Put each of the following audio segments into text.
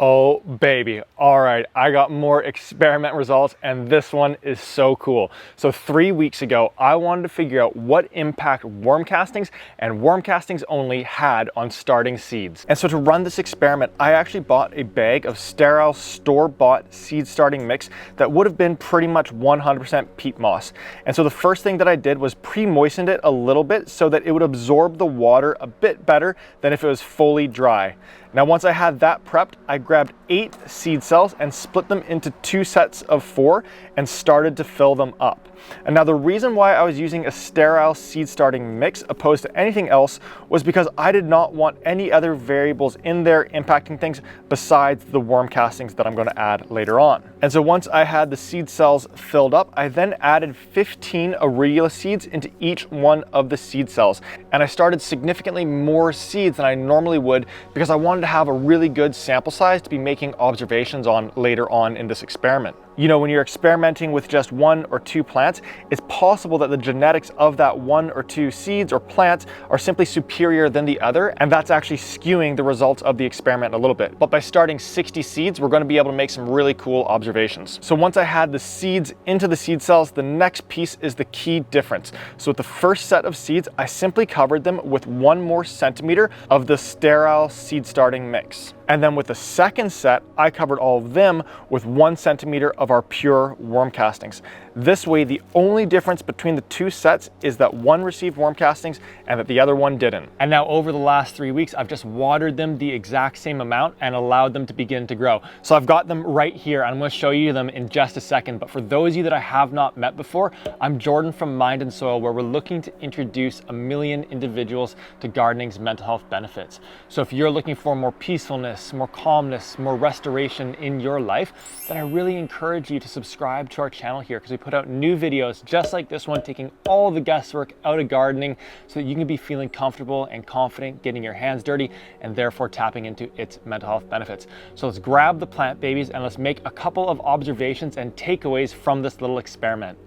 Oh baby, all right, I got more experiment results and this one is so cool. So 3 weeks ago, I wanted to figure out what impact worm castings and worm castings only had on starting seeds. And so to run this experiment, I actually bought a bag of sterile store-bought seed starting mix that would have been pretty much 100% peat moss. And so the first thing that I did was pre-moistened it a little bit so that it would absorb the water a bit better than if it was fully dry. Now, once I had that prepped, I grabbed 8 seed cells and split them into 2 sets of 4 and started to fill them up. And now the reason why I was using a sterile seed starting mix opposed to anything else was because I did not want any other variables in there impacting things besides the worm castings that I'm going to add later on. And so once I had the seed cells filled up, I then added 15 arugula seeds into each one of the seed cells. And I started significantly more seeds than I normally would because I wanted to have a really good sample size to be making observations on later on in this experiment. You know, when you're experimenting with just 1 or 2 plants, it's possible that the genetics of that 1 or 2 seeds or plants are simply superior than the other, and that's actually skewing the results of the experiment a little bit. But by starting 60 seeds, we're going to be able to make some really cool observations. So once I had the seeds into the seed cells, the next piece is the key difference. So with the first set of seeds, I simply covered them with 1 more centimeter of the sterile seed starting mix. And then with the second set, I covered all of them with 1 centimeter of our pure worm castings. This way, the only difference between the 2 sets is that one received worm castings and that the other one didn't. And now over the last 3 weeks, I've just watered them the exact same amount and allowed them to begin to grow. So I've got them right here. I'm going to show you them in just a second. But for those of you that I have not met before, I'm Jordan from Mind and Soil, where we're looking to introduce 1 million individuals to gardening's mental health benefits. So if you're looking for more peacefulness, more calmness, more restoration in your life, then I really encourage you to subscribe to our channel here, because we put out new videos just like this one, taking all the guesswork out of gardening so that you can be feeling comfortable and confident getting your hands dirty and therefore tapping into its mental health benefits. So let's grab the plant babies and let's make a couple of observations and takeaways from this little experiment.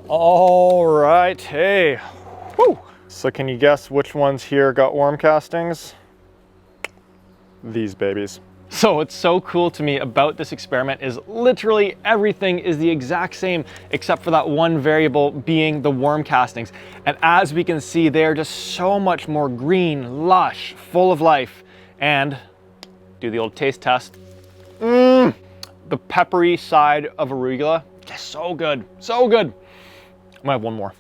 All right, hey, woo. So can you guess which ones here got worm castings? These babies. So what's so cool to me about this experiment is literally everything is the exact same except for that one variable being the worm castings. And as we can see, they're just so much more green, lush, full of life. And do the old taste test. The peppery side of arugula, just so good, so good. I'm gonna have one more.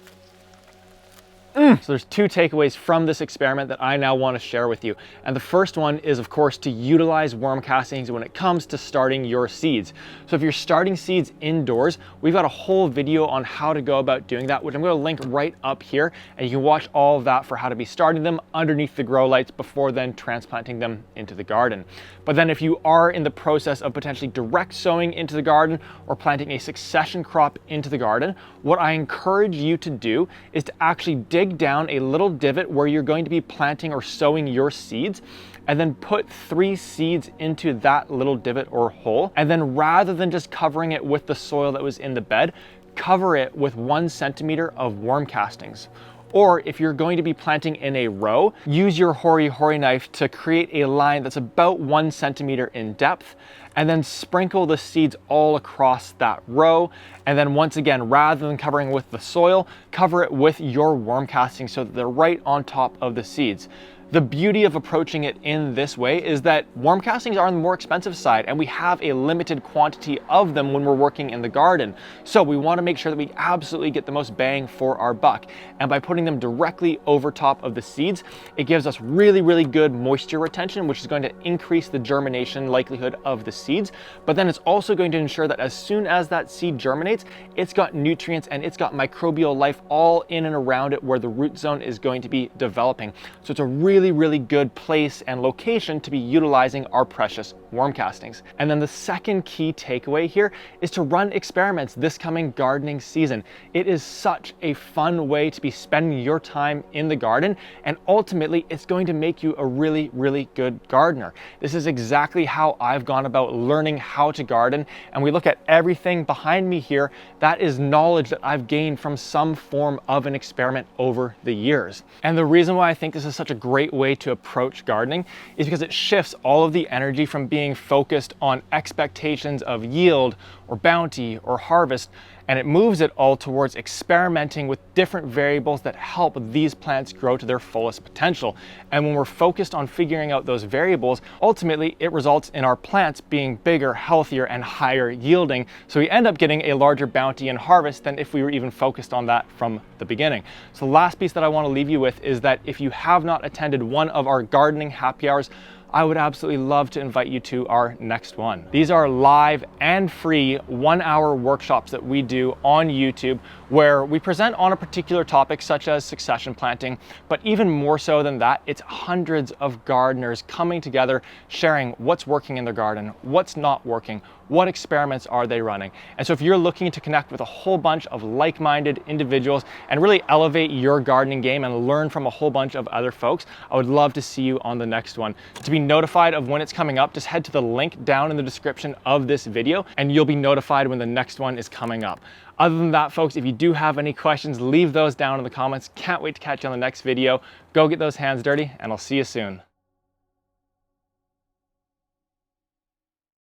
So there's 2 takeaways from this experiment that I now want to share with you. And the first one is, of course, to utilize worm castings when it comes to starting your seeds. So if you're starting seeds indoors, we've got a whole video on how to go about doing that, which I'm going to link right up here. And you can watch all of that for how to be starting them underneath the grow lights before then transplanting them into the garden. But then if you are in the process of potentially direct sowing into the garden or planting a succession crop into the garden, what I encourage you to do is to actually dig down a little divot where you're going to be planting or sowing your seeds, and then put 3 seeds into that little divot or hole. And then rather than just covering it with the soil that was in the bed, cover it with 1 centimeter of worm castings. Or if you're going to be planting in a row, use your hori-hori knife to create a line that's about 1 centimeter in depth, and then sprinkle the seeds all across that row. And then once again, rather than covering with the soil, cover it with your worm casting so that they're right on top of the seeds. The beauty of approaching it in this way is that worm castings are on the more expensive side, and we have a limited quantity of them when we're working in the garden. So we want to make sure that we absolutely get the most bang for our buck. And by putting them directly over top of the seeds, it gives us really, really good moisture retention, which is going to increase the germination likelihood of the seeds. But then it's also going to ensure that as soon as that seed germinates, it's got nutrients and it's got microbial life all in and around it where the root zone is going to be developing. So it's a really good place and location to be utilizing our precious worm castings. And then the second key takeaway here is to run experiments this coming gardening season. It is such a fun way to be spending your time in the garden, and ultimately it's going to make you a really, really good gardener. This is exactly how I've gone about learning how to garden, and we look at everything behind me here. That is knowledge that I've gained from some form of an experiment over the years. And the reason why I think this is such a great great way to approach gardening is because it shifts all of the energy from being focused on expectations of yield or bounty or harvest, and it moves it all towards experimenting with different variables that help these plants grow to their fullest potential. And when we're focused on figuring out those variables, ultimately it results in our plants being bigger, healthier, and higher yielding. So we end up getting a larger bounty and harvest than if we were even focused on that from the beginning. So the last piece that I want to leave you with is that if you have not attended one of our gardening happy hours, I would absolutely love to invite you to our next one. These are live and free 1-hour workshops that we do on YouTube where we present on a particular topic such as succession planting, but even more so than that, it's hundreds of gardeners coming together, sharing what's working in their garden, what's not working, what experiments are they running. And so if you're looking to connect with a whole bunch of like-minded individuals and really elevate your gardening game and learn from a whole bunch of other folks, I would love to see you on the next one. To be notified of when it's coming up, just head to the link down in the description of this video and you'll be notified when the next one is coming up. Other than that, folks, if you do have any questions, leave those down in the comments. Can't wait to catch you on the next video. Go get those hands dirty, and I'll see you soon.